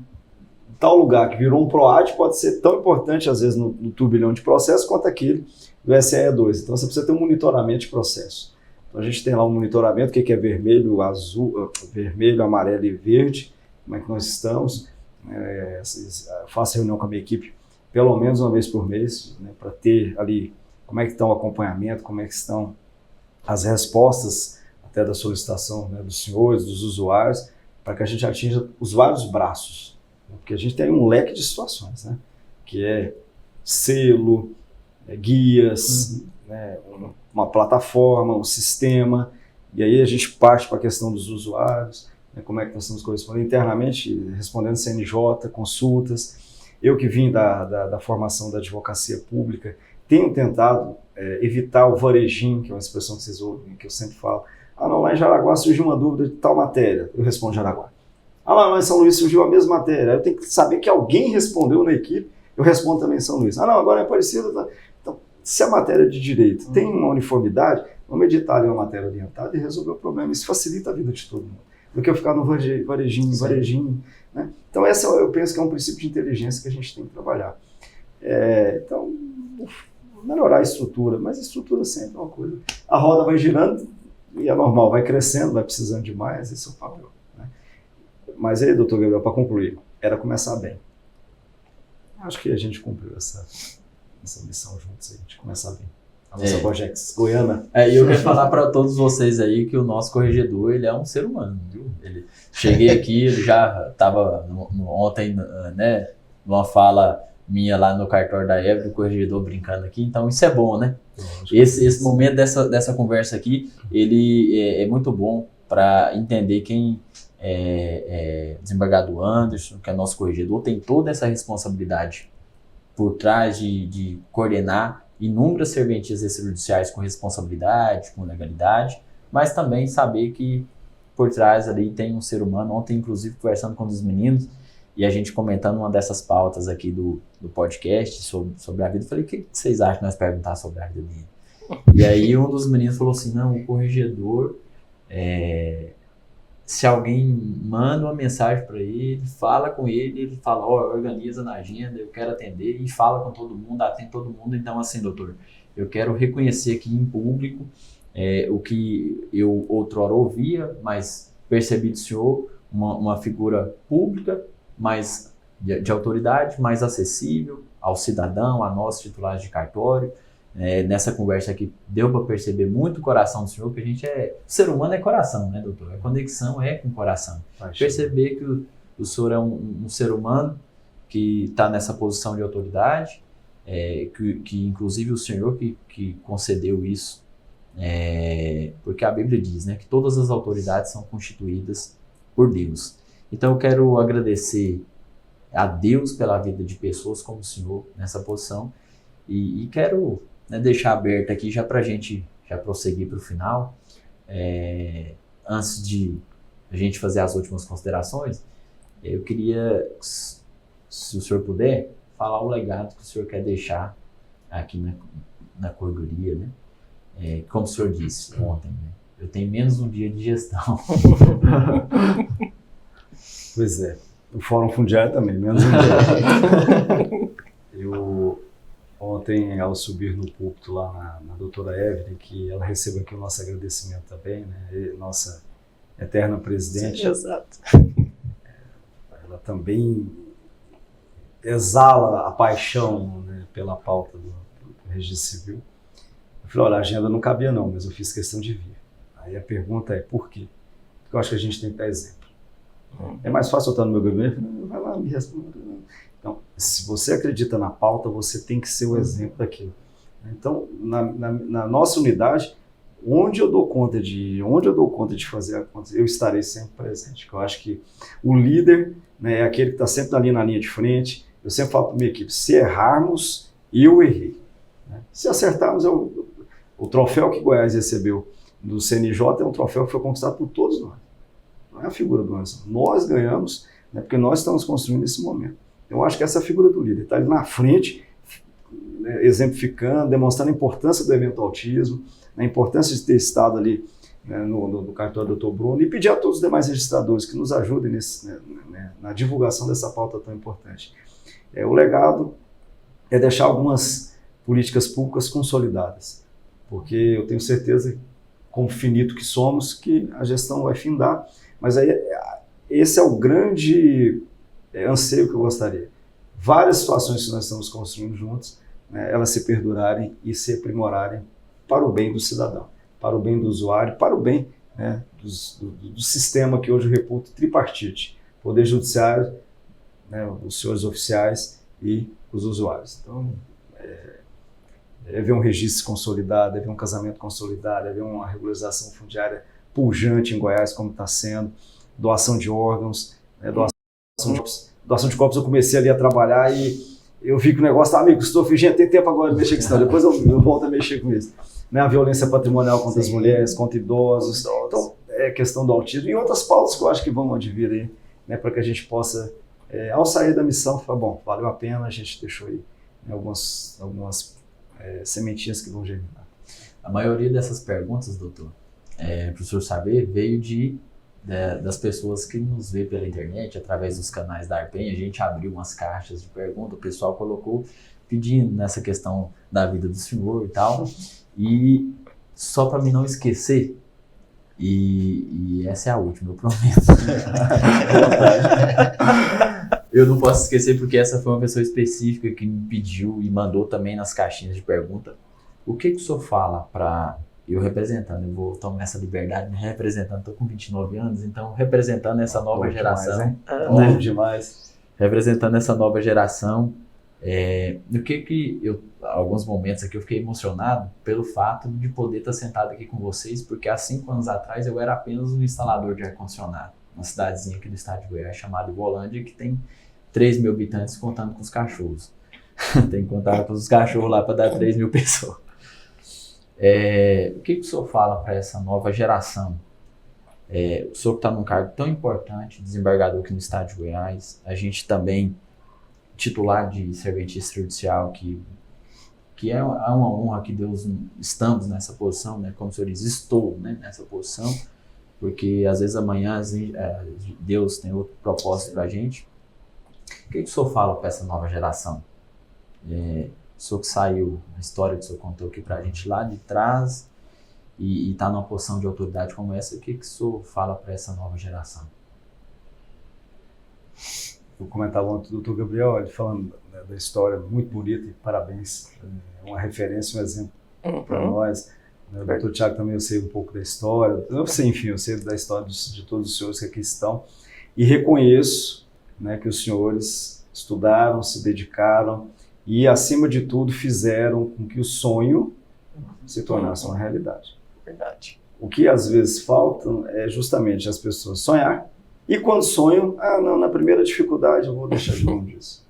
Speaker 3: em tal lugar que virou um PROAD pode ser tão importante, às vezes, no turbilhão de processos quanto aquele do SE2. Então você precisa ter um monitoramento de processo. Então a gente tem lá um monitoramento, o que é vermelho, azul, vermelho, amarelo e verde, como é que nós estamos. Faço reunião com a minha equipe pelo menos uma vez por mês, né, para ter ali como é que está o acompanhamento, como é que estão as respostas até da solicitação, né, dos senhores, dos usuários, para que a gente atinja os vários braços. Né, porque a gente tem um leque de situações, né, que é selo, guias, né, uma plataforma, um sistema, e aí a gente parte para a questão dos usuários, né, como é que nós estamos correspondendo internamente, respondendo CNJ, consultas. Eu que vim da formação da advocacia pública, tenho tentado evitar o varejinho, que é uma expressão que vocês ouvem, que eu sempre falo. Não, lá em Jaraguá surgiu uma dúvida de tal matéria, eu respondo Jaraguá. Lá em São Luís surgiu a mesma matéria, eu tenho que saber que alguém respondeu na equipe, eu respondo também em São Luís. Não, agora é parecido. Então, se a matéria de direito tem uma uniformidade, vamos editar ali uma matéria orientada e resolver o problema. Isso facilita a vida de todo mundo, do que eu ficar no varejinho. Né? Então, eu penso que é um princípio de inteligência que a gente tem que trabalhar. Então, melhorar a estrutura, mas a estrutura sempre é uma coisa. A roda vai girando e é normal, vai crescendo, vai precisando de mais, esse é o papel. Né? Mas aí, doutor Gabriel, para concluir, era começar bem. Acho que a gente cumpriu essa missão juntos aí, de começar bem. A nossa Projex Goiana.
Speaker 1: E eu quero falar para todos vocês aí que o nosso corregedor, ele é um ser humano, viu? Cheguei aqui, ele já estava ontem, né, numa fala minha lá no cartório da Évora, o corregedor brincando aqui, então isso é bom, né? Esse momento dessa conversa aqui, ele é muito bom para entender quem desembargador Anderson, que é nosso corregedor, tem toda essa responsabilidade por trás de coordenar inúmeras serventias extrajudiciais com responsabilidade, com legalidade, mas também saber que por trás ali tem um ser humano. Ontem, inclusive, conversando com um dos meninos, e a gente comentando uma dessas pautas aqui do podcast sobre a vida, eu falei, o que vocês acham que nós perguntar sobre a vida dele? E aí um dos meninos falou assim, não, o corregedor, se alguém manda uma mensagem para ele, fala com ele, ele fala, organiza na agenda, eu quero atender, e fala com todo mundo, atende todo mundo. Então, assim, doutor, eu quero reconhecer aqui em público o que eu outrora ouvia, mas percebi do senhor uma figura pública, mais de autoridade, mais acessível ao cidadão, a nós titulares de cartório. Nessa conversa aqui deu para perceber muito o coração do senhor, que a gente ser humano é coração, né, doutor? A conexão é com o coração. Perceber que o senhor é um ser humano que está nessa posição de autoridade, que inclusive o senhor que concedeu isso, porque a Bíblia diz, né, que todas as autoridades são constituídas por Deus. Então eu quero agradecer a Deus pela vida de pessoas como o senhor nessa posição, e quero deixar aberto aqui já para a gente já prosseguir para o final. Antes de a gente fazer as últimas considerações, eu queria, se o senhor puder, falar o legado que o senhor quer deixar aqui na corredoria, né? Como o senhor disse ontem, né? Eu tenho menos um dia de gestão.
Speaker 3: Pois é, o Fórum Fundiário também, menos um dia. Ontem, ao subir no púlpito lá na doutora Evelyn, que ela receba aqui o nosso agradecimento também, né? E nossa eterna presidente.
Speaker 2: Sim, exato.
Speaker 3: Ela também exala a paixão, né, pela pauta do registro civil. Eu falei, olha, a agenda não cabia não, mas eu fiz questão de vir. Aí a pergunta é, por quê? Porque eu acho que a gente tem que dar exemplo. É mais fácil eu estar no meu gabinete, vai lá, me responda. Então, se você acredita na pauta, você tem que ser o exemplo daquilo. Então, na nossa unidade, onde eu dou conta de fazer acontecer, eu estarei sempre presente. Eu acho que o líder, né, é aquele que está sempre ali na linha de frente. Eu sempre falo para a minha equipe, se errarmos, eu errei. Né? Se acertarmos, o troféu que Goiás recebeu do CNJ é um troféu que foi conquistado por todos nós. Não é a figura do Anderson. Nós ganhamos, né, porque nós estamos construindo esse momento. Eu acho que essa é a figura do líder, está ali na frente, né, exemplificando, demonstrando a importância do evento autismo, a importância de ter estado ali, né, no cartório do Dr. Bruno, e pedir a todos os demais registradores que nos ajudem na divulgação dessa pauta tão importante. O legado é deixar algumas políticas públicas consolidadas, porque eu tenho certeza, como finito que somos, que a gestão vai findar. Mas aí, esse é o grande anseio que eu gostaria. Várias situações que nós estamos construindo juntos, né, elas se perdurarem e se aprimorarem para o bem do cidadão, para o bem do usuário, para o bem, né, do sistema que hoje eu reputo tripartite: Poder Judiciário, né, os senhores oficiais e os usuários. Então, é ver um registro consolidado, é ver um casamento consolidado, é ver uma regularização fundiária pujante em Goiás, como está sendo, doação de órgãos, né, doação de corpos. Eu comecei ali a trabalhar e eu vi que o negócio estava meio custoso. Gente, tem tempo agora de mexer com isso, depois eu volto a mexer com isso. Né, a violência patrimonial contra as mulheres, contra idosos. Então, é questão do autismo e outras pautas que eu acho que vão advir aí, né, para que a gente possa, ao sair da missão, falar, bom, valeu a pena, a gente deixou aí, né, algumas sementinhas que vão germinar.
Speaker 1: A maioria dessas perguntas, doutor, para o senhor saber, veio das pessoas que nos vê pela internet, através dos canais da Arpen. A gente abriu umas caixas de perguntas, o pessoal colocou pedindo nessa questão da vida do senhor e tal. E só para mim não esquecer, e essa é a última, eu prometo. Eu não posso esquecer porque essa foi uma pessoa específica que me pediu e mandou também nas caixinhas de pergunta. O que o senhor fala para eu representando? Eu vou tomar essa liberdade, me representando, estou com 29 anos, então representando essa nova geração.
Speaker 3: Demais, demais.
Speaker 1: Representando essa nova geração, no que eu, alguns momentos aqui eu fiquei emocionado pelo fato de poder estar sentado aqui com vocês, porque há 5 anos atrás eu era apenas um instalador de ar-condicionado, uma cidadezinha aqui do estado de Goiás chamada Uvolândia, que tem 3 mil habitantes contando com os cachorros. Tem que contar com os cachorros lá para dar 3 mil pessoas. O que o senhor fala para essa nova geração? O senhor que está num cargo tão importante, desembargador aqui no estado de Goiás, a gente também titular de serventista judicial, que é uma honra que estamos nessa posição, né? Como o senhor diz, estou, né, nessa posição, porque às vezes amanhã Deus tem outro propósito para a gente. O que o senhor fala para essa nova geração? O senhor que saiu, a história que o senhor contou aqui para a gente lá de trás e está numa posição de autoridade como essa, o que o senhor fala para essa nova geração?
Speaker 3: Eu comentava ontem do Dr. Gabriel, ele falando, né, da história muito bonita, e parabéns, uma referência, um exemplo para nós. Né, o Dr. Tiago também, eu sei um pouco da história, eu sei da história de todos os senhores que aqui estão, e reconheço, né, que os senhores estudaram, se dedicaram e, acima de tudo, fizeram com que o sonho se tornasse uma realidade.
Speaker 2: Verdade.
Speaker 3: O que às vezes falta é justamente as pessoas sonhar, e quando sonham, não, na primeira dificuldade eu vou deixar de mão disso.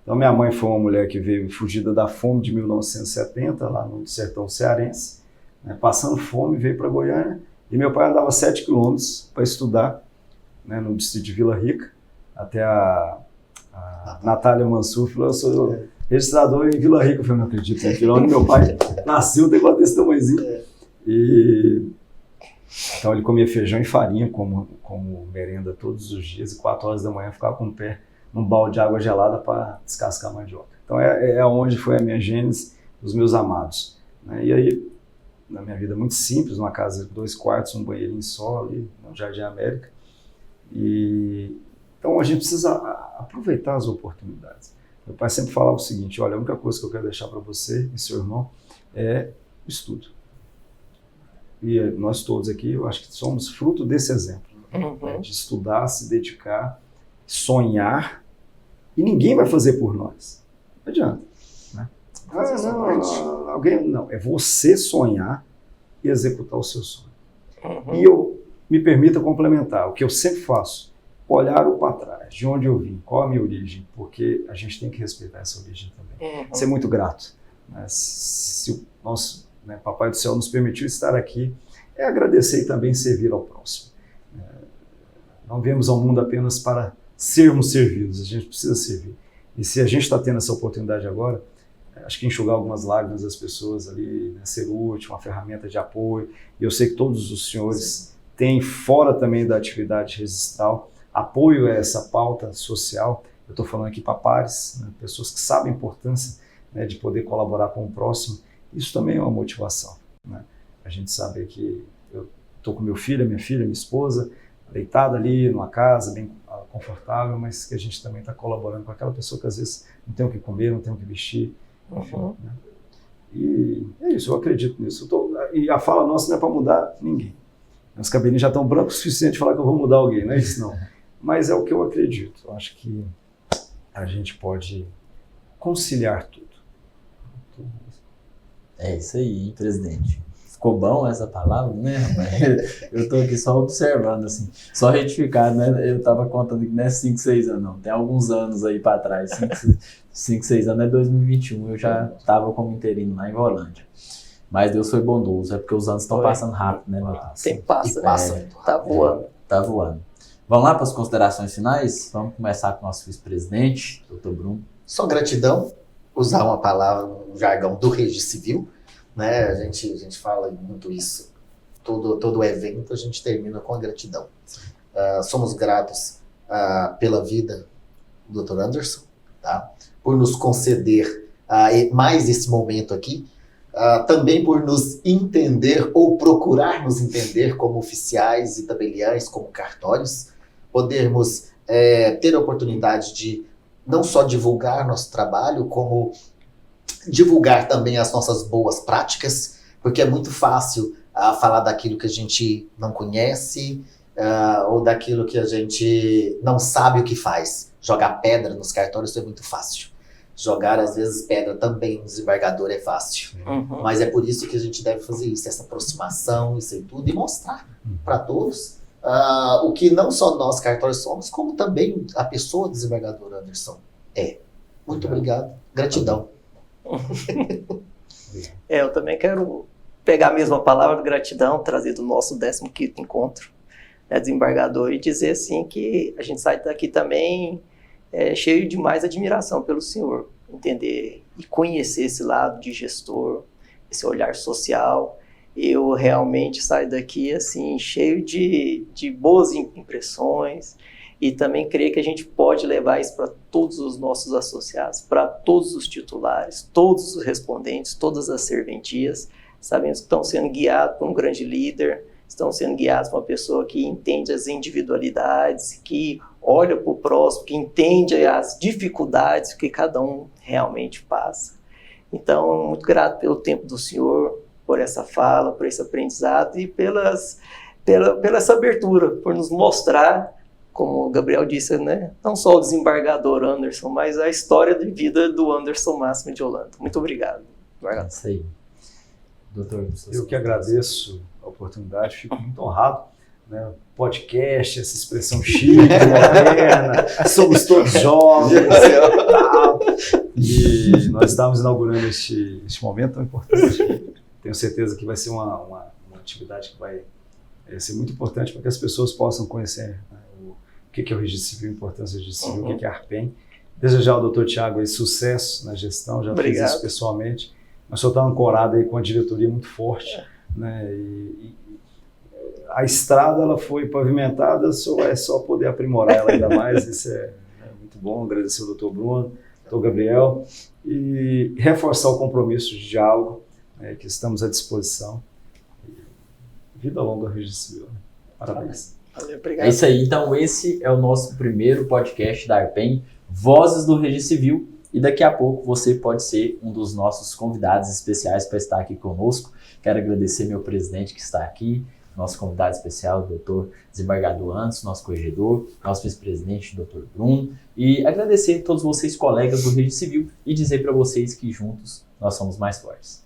Speaker 3: Então minha mãe foi uma mulher que veio fugida da fome de 1970, lá no sertão cearense, né, passando fome, veio para Goiânia, e meu pai andava 7 quilômetros para estudar, né, no distrito de Vila Rica, até a Natália Mansur falou: eu sou registrador em Vila Rica. Eu falei: não acredito, né? Onde meu pai nasceu, tem quase desse tamanhozinho. Então ele comia feijão e farinha como merenda todos os dias, e 4 horas da manhã ficava com o pé num balde de água gelada para descascar a mandioca. Então é onde foi a minha gênese, os meus amados. Né? E aí, na minha vida muito simples, uma casa de 2 quartos, um banheirinho só ali no Jardim América. Então a gente precisa aproveitar as oportunidades. Meu pai sempre falava o seguinte: olha, a única coisa que eu quero deixar para você e seu irmão é o estudo. E nós todos aqui, eu acho que somos fruto desse exemplo, né, de estudar, se dedicar, sonhar, e ninguém vai fazer por nós. Não adianta. Né? Não, é você sonhar e executar o seu sonho. E eu me permita complementar o que eu sempre faço: olhar para trás, de onde eu vim, qual a minha origem, porque a gente tem que respeitar essa origem também. Ser muito grato. Né? Se o nosso, né, Papai do Céu nos permitiu estar aqui, é agradecer e também servir ao próximo. Não viemos ao mundo apenas para sermos servidos, a gente precisa servir. E se a gente está tendo essa oportunidade agora, acho que enxugar algumas lágrimas das pessoas ali, né, ser útil, uma ferramenta de apoio. E eu sei que todos os senhores têm, fora também da atividade registral, apoio a essa pauta social. Eu estou falando aqui para pares, né, pessoas que sabem a importância, né, de poder colaborar com o próximo. Isso também é uma motivação. Né? A gente sabe que estou com meu filho, minha filha, minha esposa, deitada ali numa casa bem confortável, mas que a gente também está colaborando com aquela pessoa que às vezes não tem o que comer, não tem o que vestir, enfim, né? E é isso, eu acredito nisso. E a fala nossa não é para mudar ninguém. Os cabelinhos já estão brancos o suficiente de falar que eu vou mudar alguém, não é isso não. Mas é o que eu acredito. Eu acho que a gente pode conciliar tudo.
Speaker 1: É isso aí, hein, presidente. Ficou bom essa palavra, né, rapaz? Eu tô aqui só observando, assim, só retificar, né? Eu tava contando que não é 5, 6 anos, não. Tem alguns anos aí pra trás. 5, 6 anos é 2021. Eu já tava como interino lá em Rolândia. Mas Deus foi bondoso, é porque os anos estão passando rápido, né, meu Deus?
Speaker 2: Tempo passa, né? Tá voando.
Speaker 1: Tá voando. Vamos lá para as considerações finais? Vamos começar com o nosso vice-presidente, Dr. Bruno.
Speaker 4: Só gratidão, usar uma palavra, um jargão do registro civil, né? A gente fala muito isso. Todo evento a gente termina com a gratidão. Somos gratos pela vida do Dr. Anderson, tá? Por nos conceder mais esse momento aqui, também por nos entender ou procurar nos entender como oficiais e tabeliães, como cartórios, podermos ter a oportunidade de não só divulgar nosso trabalho, como divulgar também as nossas boas práticas, porque é muito fácil falar daquilo que a gente não conhece ou daquilo que a gente não sabe o que faz. Jogar pedra nos cartórios é muito fácil. Jogar, às vezes, pedra também no desembargador é fácil.
Speaker 2: Uhum.
Speaker 4: Mas é por isso que a gente deve fazer isso, essa aproximação, isso e tudo, e mostrar para todos o que não só nós, cartórios, somos, como também a pessoa do desembargador Anderson é. Muito obrigado. Gratidão.
Speaker 2: Eu também quero pegar a mesma palavra de gratidão, trazer do nosso 15º encontro, né, desembargador, e dizer assim que a gente sai daqui também cheio de mais admiração pelo senhor, entender e conhecer esse lado de gestor, esse olhar social. Eu realmente saio daqui assim cheio de boas impressões, e também creio que a gente pode levar isso para todos os nossos associados, para todos os titulares, todos os respondentes, todas as serventias. Sabemos que estão sendo guiados por um grande líder, estão sendo guiados por uma pessoa que entende as individualidades, que olha para o próximo, que entende as dificuldades que cada um realmente passa. Então, muito grato pelo tempo do senhor, por essa fala, por esse aprendizado e pela essa abertura, por nos mostrar, como o Gabriel disse, né, não só o desembargador Anderson, mas a história de vida do Anderson Máximo de Holanda. Muito obrigado.
Speaker 1: É isso aí. Doutor,
Speaker 3: eu que agradeço a oportunidade, fico muito honrado, né? Podcast, essa expressão chique, moderna, somos todos jovens, e nós estamos inaugurando este momento tão importante. Tenho certeza que vai ser uma atividade que vai ser muito importante para que as pessoas possam conhecer, né, o que é o registro civil, a importância do registro civil, o que é a Arpen. Desejar ao doutor Tiago aí sucesso na gestão, já fiz isso pessoalmente, mas só está ancorado aí com a diretoria muito forte, né? E a estrada ela foi pavimentada, é só poder aprimorar ela ainda mais. Isso é muito bom. Agradecer ao doutor Bruno, doutor Gabriel, e reforçar o compromisso de diálogo, que estamos à disposição. Vida longa ao registro civil. Parabéns.
Speaker 2: Valeu, obrigado.
Speaker 1: É isso aí. Então, esse é o nosso primeiro podcast da Arpen, Vozes do Registro Civil. E daqui a pouco você pode ser um dos nossos convidados especiais para estar aqui conosco. Quero agradecer meu presidente que está aqui, nosso convidado especial, o doutor desembargador Anderson, nosso corregedor, nosso vice-presidente, o doutor Bruno, e agradecer a todos vocês, colegas do Registro Civil, e dizer para vocês que juntos nós somos mais fortes.